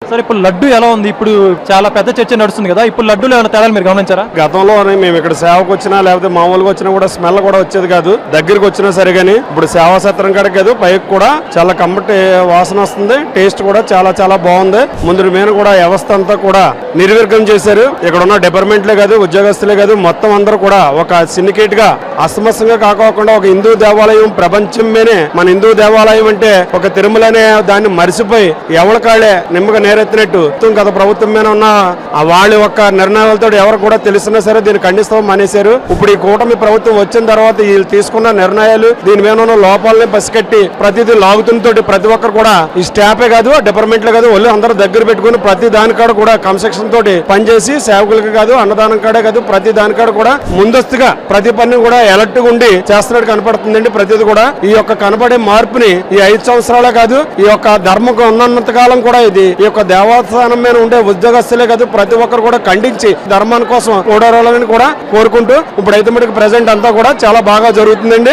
Sir ఇప్పుడు లడ్డు ఎలా ఉంది? ఇప్పుడు చాలా పెద్ద చర్చ నడుస్తుంది కదా, ఇప్పుడు లడ్డూలో ఏమైనా తేడాలు మీరు గమనించారా? గతంలో మేము ఇక్కడ సేవకు వచ్చినా లేకపోతే మామూలుగా వచ్చినా కూడా స్మెల్ కూడా వచ్చేది కాదు, దగ్గరికి వచ్చినా సరే గానీ ఇప్పుడు సేవా సత్రం కాడ కాదు పైకి కూడా చాలా కమ్మటి వాసన వస్తుంది. టేస్ట్ కూడా చాలా చాలా బాగుంది. ముందు మీద కూడా వ్యవస్థ అంతా కూడా నిర్వీర్యం చేశారు. ఇక్కడ ఉన్న డిపార్ట్మెంట్లే కాదు, ఉద్యోగస్తులే కాదు, మొత్తం అందరూ కూడా ఒక సిండికేట్ గా అస్తమస్తంగా కాకోకుండా ఒక హిందూ దేవాలయం ప్రపంచం మీదే మన హిందూ దేవాలయం అంటే ఒక తిరుమల అనే దాన్ని మరిసిపోయి ఎవరి కాళ్ళే నిమ్మగా నేరెత్తినట్టు గత ప్రభుత్వం మీద ఉన్న వాళ్ళ యొక్క నిర్ణయాలతో ఎవరు కూడా తెలిసినా సరే దీన్ని ఖండిస్తాం మానేశారు. ఇప్పుడు ఈ కూటమి ప్రభుత్వం వచ్చిన తర్వాత వీళ్ళు తీసుకున్న నిర్ణయాలు దీని మీద ఉన్న లోపాలని పసికట్టి ప్రతిదీ లాగుతుంతో ప్రతి ఒక్కరు కూడా ఈ స్టాఫే కాదు, డిపార్ట్మెంట్లే కాదు, వాళ్ళు అందరూ దగ్గర పెట్టుకుని ప్రతి దానికాడ కూడా కన్స్ట్రక్షన్ తోటి పనిచేసి సేవకులకి కాదు, అన్నదానం కాడే కాదు, ప్రతి దానికాడ కూడా ముందస్తుగా ప్రతి పని కూడా అలర్ట్ గా ఉండి చేస్తున్నట్టు కనపడుతుందండి. ప్రతిది కూడా ఈ యొక్క కనపడే మార్పుని ఈ 5 సంవత్సరాలే కాదు, ఈ యొక్క ధర్మం ఉన్నంత కాలం కూడా ఇది ఈ యొక్క దేవస్థానం మీద ఉండే ఉద్యోగస్తులే కాదు ప్రతి ఒక్కరు కూడా ఖండించి ధర్మాని కోసం ఓడారాలని కూడా కోరుకుంటూ ఇప్పుడైతే మనకి ప్రెసెంట్ అంతా కూడా చాలా బాగా జరుగుతుందండి.